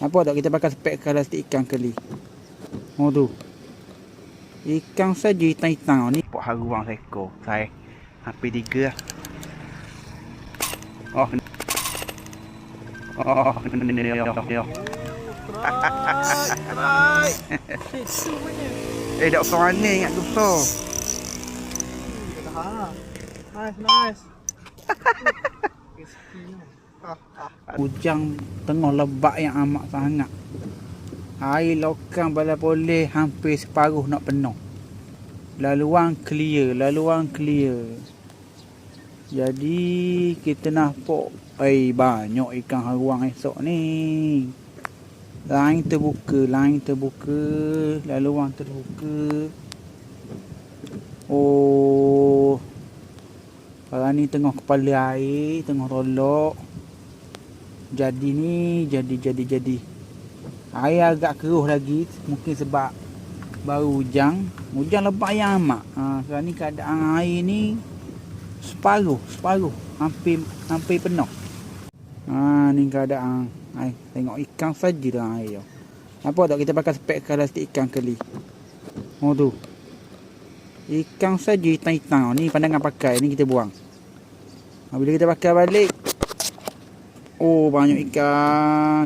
Nampak tak kita pakai spek plastik ikan keli. Oh tu. Ikan saja hitam-hitam ni. Pok haruang seekor. Saya hampir 3 lah. Oh. Oh. Strike. Dak usah mana ingat tu besar. Nice. Hujan tengah lebat yang amat sangat. Air lokang bala boleh hampir separuh nak penuh. Laluan clear. Jadi kita nampak banyak ikan haruang esok ni. Lain terbuka, laluan terbuka. Oh. Sekarang ni tengah kepala air, tengah rolok. Jadi. Air agak keruh lagi, mungkin sebab baru hujan lebat yang amat. Sekarang ni keadaan air ni separuh, hampir penuh. Ni keadaan air. Tengok ikan saja dalam air. Nampak tak kita pakai spek plastik ikan keli. Oh tu. Ikan saja hitam-hitam ni pandangan pakai ni kita buang. Bila kita pakai balik, oh banyak ikan.